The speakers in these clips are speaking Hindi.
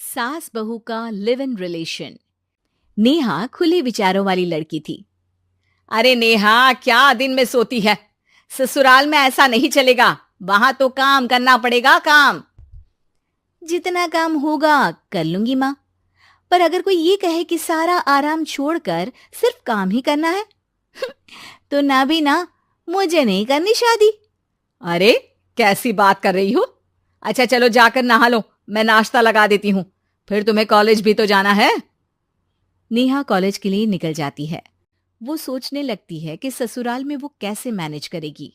सास बहू का लिव इन रिलेशन। नेहा खुले विचारों वाली लड़की थी। अरे नेहा, क्या दिन में सोती है? ससुराल में ऐसा नहीं चलेगा। वहां तो काम करना पड़ेगा, काम। जितना काम होगा कर लूंगी माँ, पर अगर कोई ये कहे कि सारा आराम छोड़कर सिर्फ काम ही करना है तो ना भी ना, मुझे नहीं करनी शादी। अरे कैसी बात कर रही हो? अच्छा चलो जाकर नहा लो, मैं नाश्ता लगा देती हूँ, फिर तुम्हें कॉलेज भी तो जाना है। नेहा कॉलेज के लिए निकल जाती है। वो सोचने लगती है कि ससुराल में वो कैसे मैनेज करेगी।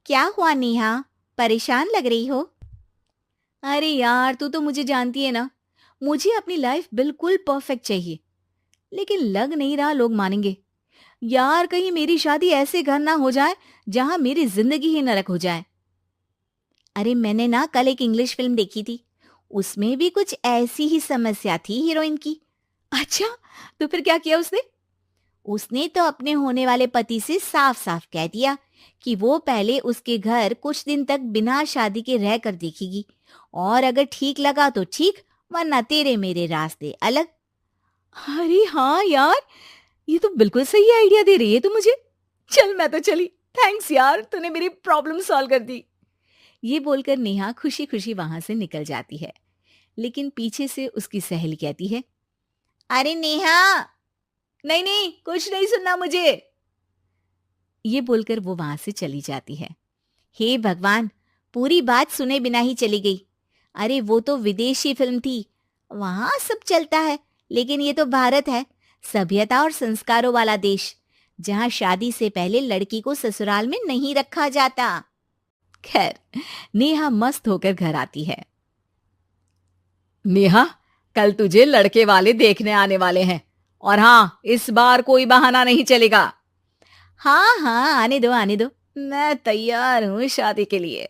क्या हुआ नेहा, परेशान लग रही हो? अरे यार, तू तो मुझे जानती है ना, मुझे अपनी लाइफ बिल्कुल परफेक्ट चाहिए, लेकिन लग नहीं रहा लोग मानेंगे। यार कहीं मेरी शादी ऐसे घर ना हो जाए जहां मेरी जिंदगी ही नरक हो जाए। अरे मैंने ना कल एक इंग्लिश फिल्म देखी थी, उसमें भी कुछ ऐसी ही समस्या थी हीरोइन की। अच्छा, तो फिर क्या किया उसने? उसने तो अपने होने वाले पति से साफ साफ कह दिया कि वो पहले उसके घर कुछ दिन तक बिना शादी के रह कर देखेगी, और अगर ठीक लगा तो ठीक, वरना तेरे मेरे रास्ते अलग। अरे हाँ यार, ये तो बिल्कुल सही आइडिया दे रही है तू मुझे। चल मैं तो चली, थैंक्स यार, तूने मेरी प्रॉब्लम सॉल्व कर दी। ये बोलकर नेहा खुशी खुशी वहां से निकल जाती है, लेकिन पीछे से उसकी सहेली कहती है, अरे नेहा, नहीं नहीं, कुछ नहीं सुनना मुझे। ये बोलकर वो वहां से चली जाती है। हे भगवान, पूरी बात सुने बिना ही चली गई। अरे वो तो विदेशी फिल्म थी, वहां सब चलता है, लेकिन ये तो भारत है, सभ्यता और संस्कारों वाला देश, जहां शादी से पहले लड़की को ससुराल में नहीं रखा जाता। खैर, नेहा मस्त होकर घर आती है। नेहा, कल तुझे लड़के वाले देखने आने वाले हैं, और हाँ, इस बार कोई बहाना नहीं चलेगा। हाँ हाँ, आने दो आने दो, मैं तैयार हूं शादी के लिए।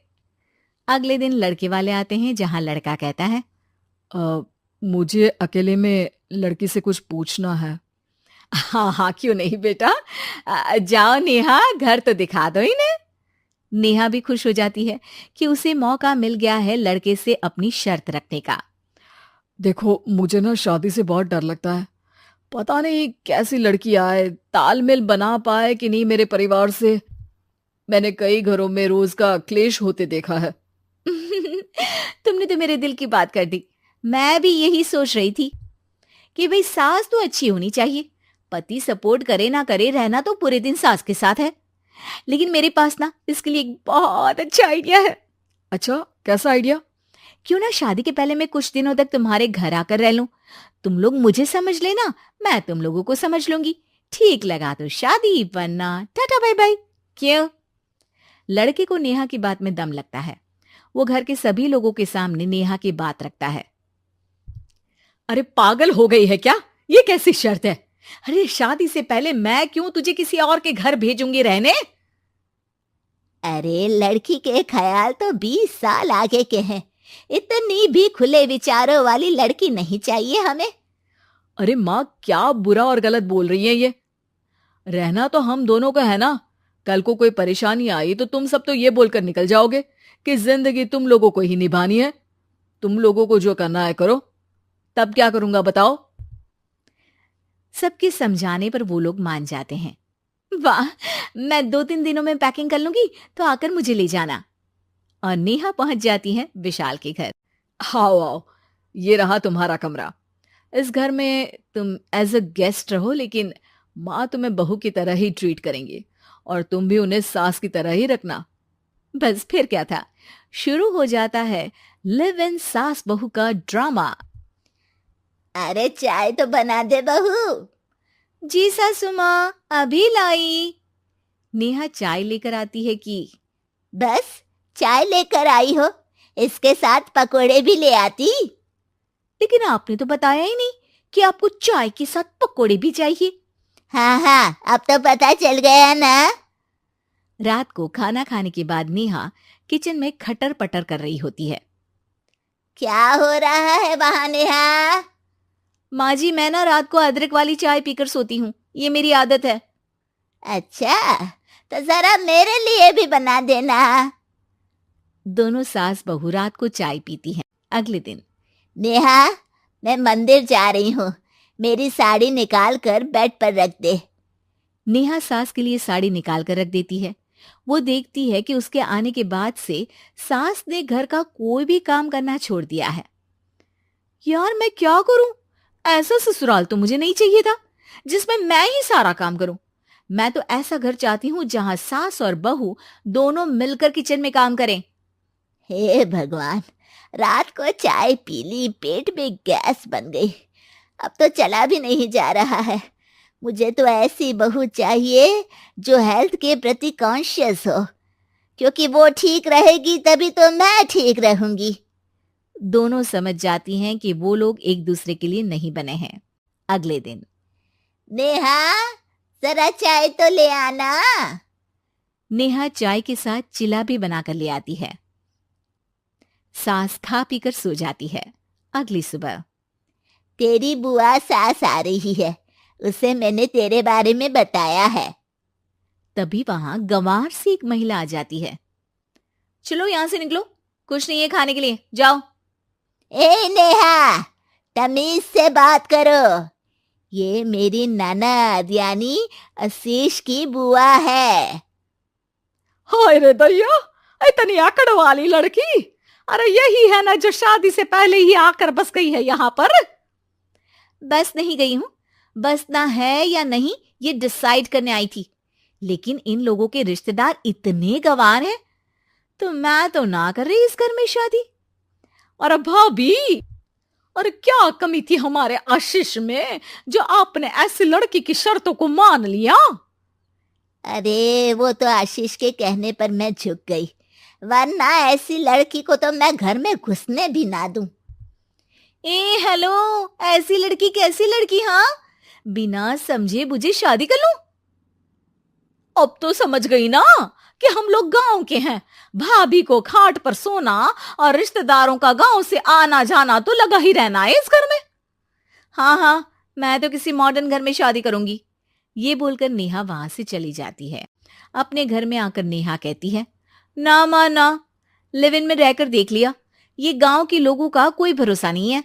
अगले दिन लड़के वाले आते हैं, जहां लड़का कहता है, मुझे अकेले में लड़की से कुछ पूछना है। हाँ हाँ, क्यों नहीं बेटा, जाओ नेहा, घर तो दिखा दो इन्हें। नेहा भी खुश हो जाती है कि उसे मौका मिल गया है लड़के से अपनी शर्त रखने का। देखो, मुझे ना शादी से बहुत डर लगता है। पता नहीं कैसी लड़की आए, तालमेल बना पाए कि नहीं मेरे परिवार से। मैंने कई घरों में रोज का क्लेश होते देखा है। तुमने तो मेरे दिल की बात कर दी। मैं भी यही सोच रही थी कि भाई सास तो अच्छी होनी चाहिए, पति सपोर्ट करे ना करे, रहना तो पूरे दिन सास के साथ है। लेकिन मेरे पास ना इसके लिए एक बहुत अच्छा आइडिया है। अच्छा, कैसा आइडिया? क्यों ना शादी के पहले मैं कुछ दिनों तक तुम्हारे घर आकर रह लूं, तुम लोग मुझे समझ लेना, मैं तुम लोगों को समझ लूंगी। ठीक लगा तो शादी, वरना टाटा बाय बाय। क्यों? लड़के को नेहा की बात में दम लगता है। वो घर के सभी लोगों के सामने नेहा की बात रखता है। अरे पागल हो गई है क्या? ये कैसी शर्त है? अरे शादी से पहले मैं क्यों तुझे किसी और के घर भेजूंगी रहने? अरे लड़की के ख्याल तो 20 साल आगे के हैं, इतनी भी खुले विचारों वाली लड़की नहीं चाहिए हमें। अरे माँ, क्या बुरा और गलत बोल रही है ये? रहना तो हम दोनों का है ना। कल को कोई परेशानी आई तो तुम सब तो ये बोलकर निकल जाओगे कि जिंदगी तुम लोगों को ही निभानी है। तुम लोगों को जो करना है करो, तब क्या करूंगा बताओ? सबके समझाने पर वो लोग मान जाते हैं। वाह, मैं 2-3 दिनों में पैकिंग कर लूंगी, तो आकर मुझे ले जाना। और नेहा पहुंच जाती है विशाल के घर। आओ आओ, ये रहा तुम्हारा कमरा। इस घर में तुम एज अ गेस्ट रहो, लेकिन माँ तुम्हें बहू की तरह ही ट्रीट करेंगे, और तुम भी उन्हें सास की तरह ही रखना। बस फिर क्या था, शुरू हो जाता है लिव इन सास बहू का ड्रामा। अरे चाय तो बना दे बहू। जी सासू माँ, अभी लाई। नेहा चाय लेकर आती है कि बस चाय लेकर आई हो, इसके साथ पकोड़े भी ले आती। लेकिन आपने तो बताया ही नहीं कि आपको चाय के साथ पकोड़े भी चाहिए। हाँ हाँ, अब तो पता चल गया ना। रात को खाना खाने के बाद नेहा किचन में खटर पटर कर रही होती है। क्या हो रहा है वहां नेहा? माँ जी, मैं ना रात को अदरक वाली चाय पीकर सोती हूँ, ये मेरी आदत है। अच्छा, तो जरा मेरे लिए भी बना देना। दोनों सास बहू रात को चाय पीती हैं। अगले दिन नेहा, मैं मंदिर जा रही हूँ, मेरी साड़ी निकाल कर बेड पर रख दे। नेहा सास के लिए साड़ी निकाल कर रख देती है। वो देखती है कि उसके आने के बाद से सास ने घर का कोई भी काम करना छोड़ दिया है। यार मैं क्या करूं? ऐसा ससुराल तो मुझे नहीं चाहिए था जिसमें मैं ही सारा काम करूं। मैं तो ऐसा घर चाहती हूं जहां सास और बहू दोनों मिलकर किचन में काम करें। हे भगवान, रात को चाय पी ली, पेट में गैस बन गई, अब तो चला भी नहीं जा रहा है। मुझे तो ऐसी बहू चाहिए जो हेल्थ के प्रति कॉन्शियस हो, क्योंकि वो ठीक रहेगी तभी तो मैं ठीक रहूंगी। दोनों समझ जाती हैं कि वो लोग एक दूसरे के लिए नहीं बने हैं। अगले दिन नेहा, जरा चाय तो ले आना। नेहा चाय के साथ चिला भी बनाकर ले आती है। सास खा पीकर सो जाती है। अगली सुबह तेरी बुआ सास आ रही है, उसे मैंने तेरे बारे में बताया है। तभी वहां गंवार से एक महिला आ जाती है। चलो यहां से निकलो, कुछ नहीं है खाने के लिए, जाओ। ए नेहा, तमीज से बात करो, ये मेरी ननद यानी आशीष की बुआ है। हाय रे दैया, इतनी आकड़ वाली लड़की! अरे यही है ना जो शादी से पहले ही आकर बस गई है यहाँ पर। बस नहीं गई हूं, बसना है या नहीं ये डिसाइड करने आई थी, लेकिन इन लोगों के रिश्तेदार इतने गंवार हैं तो मैं तो ना कर रही इस घर में शादी। और भाभी, और क्या कमी थी हमारे आशीष में जो आपने ऐसी लड़की की शर्तों को मान लिया? अरे वो तो आशीष के कहने पर मैं झुक गई, वरना ऐसी लड़की को तो मैं घर में घुसने भी ना दूं। ए हेलो, ऐसी लड़की कैसी लड़की? हाँ, बिना समझे बुझे शादी कर लूं? अब तो समझ गई ना कि हम लोग गांव के हैं। भाभी को खाट पर सोना और रिश्तेदारों का गांव से आना जाना तो लगा ही रहना है इस घर में। हाँ हाँ, मैं तो किसी मॉडर्न घर में शादी करूंगी। ये बोलकर नेहा वहां से चली जाती है। अपने घर में आकर नेहा कहती है, ना मां ना, लिव इन में रहकर देख लिया, ये गांव के लोगों का कोई भरोसा नहीं है।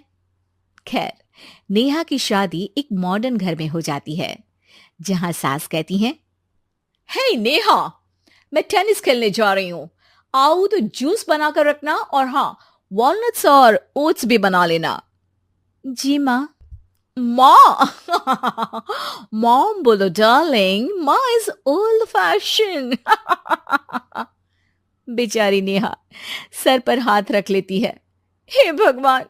खैर, नेहा की शादी एक मॉडर्न घर में हो जाती है, जहां सास कहती हैं, हे नेहा, मैं टेनिस खेलने जा रही हूं, आओ तो जूस बनाकर रखना, और हाँ, वॉलनट्स और ओट्स भी बना लेना। जी माँ। माँ मॉम बोलो डार्लिंग, माँ इज ओल्ड फैशन। बेचारी नेहा सर पर हाथ रख लेती है। हे भगवान,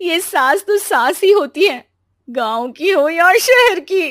ये सास तो सास ही होती है, गांव की हो या शहर की।